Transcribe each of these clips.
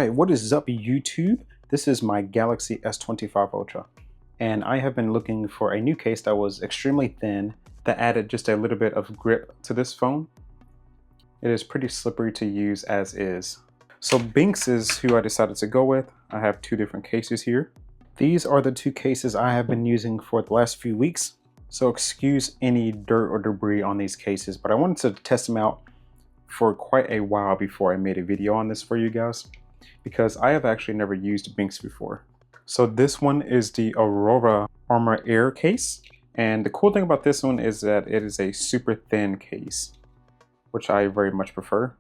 Hi, what is up YouTube? This is my Galaxy S25 Ultra, and I have been looking for a new case that was extremely thin that added just a little bit of grip to this phone. It is pretty slippery to use as is. So Benks is who I decided to go with. I have two different cases here. These are the two cases I have been using for the last few weeks. So excuse any dirt or debris on these cases, but I wanted to test them out for quite a while before I made a video on this for you guys, because I have actually never used Benks before. So this one is the Aurora ArmorAir case. And the cool thing about this one is that it is a super thin case, which I very much prefer.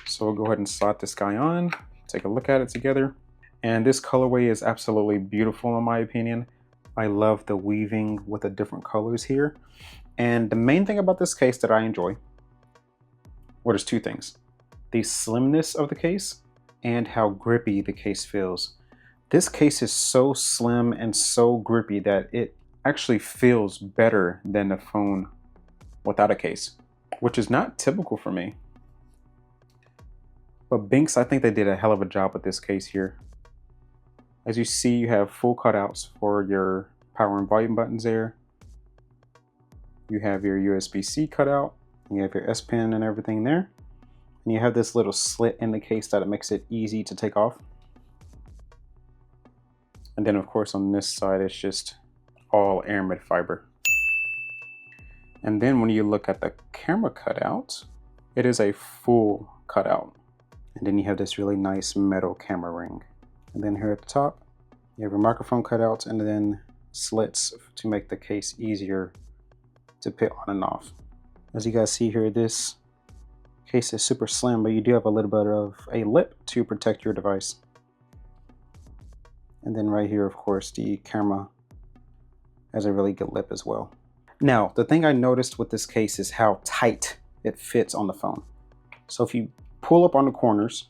So we'll go ahead and slot this guy on, take a look at it together. And this colorway is absolutely beautiful in my opinion. I love the weaving with the different colors here. And the main thing about this case that I enjoy, well, there's two things: the slimness of the case and how grippy the case feels. This case is so slim and so grippy that it actually feels better than the phone without a case, which is not typical for me. But Benks, I think they did a hell of a job with this case here. As you see, you have full cutouts for your power and volume buttons there. You have your USB-C cutout. You have your S Pen and everything there. And you have this little slit in the case that it makes it easy to take off. And then of course on this side, it's just all aramid fiber. And then when you look at the camera cutout, it is a full cutout. And then you have this really nice metal camera ring. And then here at the top, you have your microphone cutouts and then slits to make the case easier to put on and off. As you guys see here, this case is super slim, but you do have a little bit of a lip to protect your device. And then right here, of course, the camera has a really good lip as well. Now, the thing I noticed with this case is how tight it fits on the phone. So if you pull up on the corners,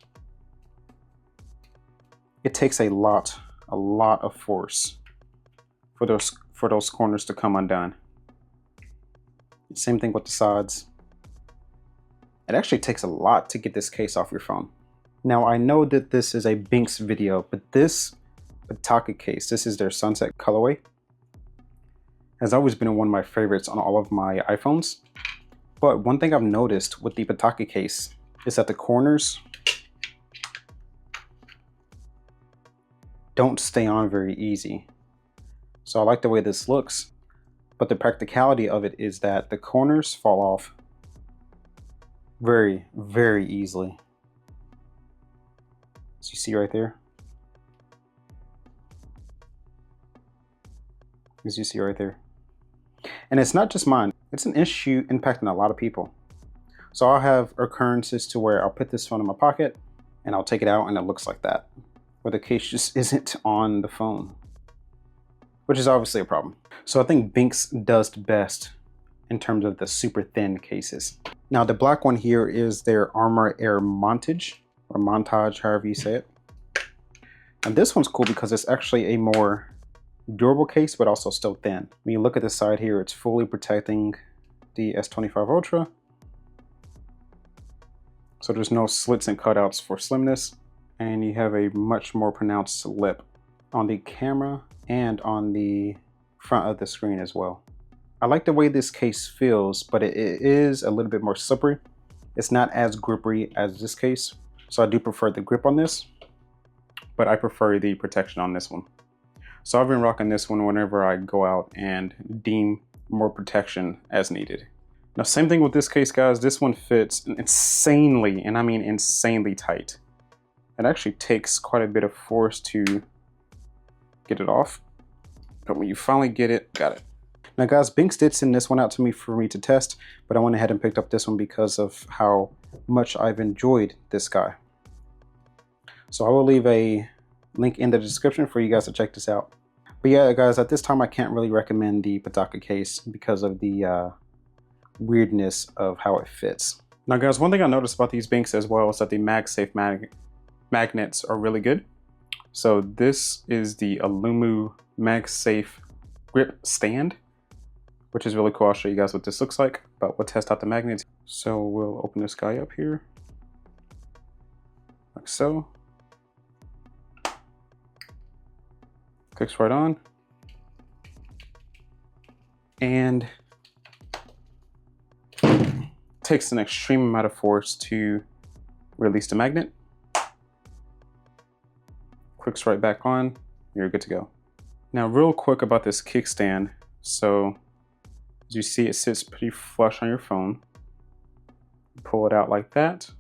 it takes a lot of force for those corners to come undone. Same thing with the sides. It actually takes a lot to get this case off your phone. Now I know that this is a Benks video, but this Pataka case, this is their Sunset colorway, has always been one of my favorites on all of my iPhones. But one thing I've noticed with the Pataka case is that the corners don't stay on very easy. So I like the way this looks. But the practicality of it is that the corners fall off very, very easily. As you see right there. As you see right there. And it's not just mine. It's an issue impacting a lot of people. So I'll have occurrences to where I'll put this phone in my pocket and I'll take it out and it looks like that, where the case just isn't on the phone, which is obviously a problem. So I think Benks does best in terms of the super thin cases. Now the black one here is their ArmorAir montage, or montage, however you say it. And this one's cool because it's actually a more durable case, but also still thin. When you look at the side here, it's fully protecting the S25 Ultra. So there's no slits and cutouts for slimness. And you have a much more pronounced lip on the camera and on the front of the screen as well. I like the way this case feels, but it is a little bit more slippery. It's not as grippy as this case. So I do prefer the grip on this, but I prefer the protection on this one. So I've been rocking this one whenever I go out and deem more protection as needed. Now, same thing with this case, guys. This one fits insanely, and I mean insanely tight. It actually takes quite a bit of force to get it off. But when you finally get it, got it. Now guys, Benks did send this one out to me for me to test, but I went ahead and picked up this one because of how much I've enjoyed this guy. So I will leave a link in the description for you guys to check this out. But yeah, guys, at this time I can't really recommend the Pataka case because of the weirdness of how it fits. Now guys, one thing I noticed about these Benks as well is that the MagSafe magnets are really good. So this is the Alumu MagSafe grip stand, which is really cool. I'll show you guys what this looks like, but we'll test out the magnets. So we'll open this guy up here like so. Clicks right on. And takes an extreme amount of force to release the magnet. Clicks right back on. You're good to go. Now, real quick about this kickstand. So, as you see, it sits pretty flush on your phone. Pull it out like that,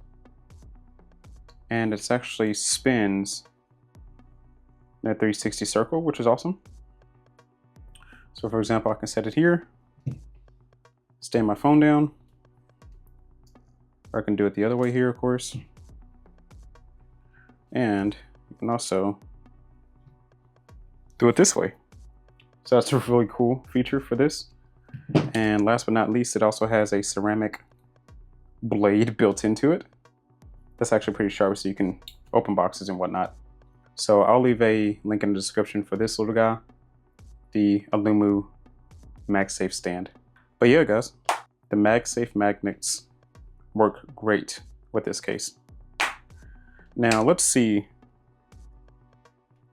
and it actually spins in a 360 circle, which is awesome. So, for example, I can set it here, stand my phone down, or I can do it the other way here, of course. And you can also do it this way. So that's a really cool feature for this. And last but not least, it also has a ceramic blade built into it. That's actually pretty sharp, so you can open boxes and whatnot. So I'll leave a link in the description for this little guy, the Alumu MagSafe stand. But yeah, guys, the MagSafe magnets work great with this case. Now let's see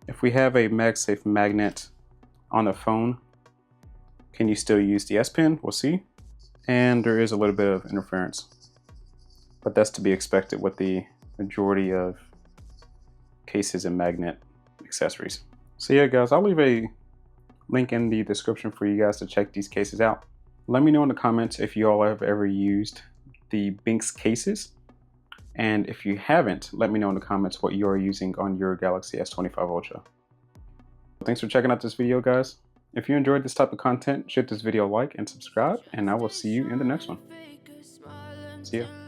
if we have a MagSafe magnet on the phone. Can you still use the S Pen? We'll see. And there is a little bit of interference, but that's to be expected with the majority of cases and magnet accessories. So yeah, guys, I'll leave a link in the description for you guys to check these cases out. Let me know in the comments if you all have ever used the Benks cases. And if you haven't, let me know in the comments what you are using on your Galaxy S25 Ultra. Thanks for checking out this video, guys. If you enjoyed this type of content, shoot this video a like and subscribe, and I will see you in the next one. See ya.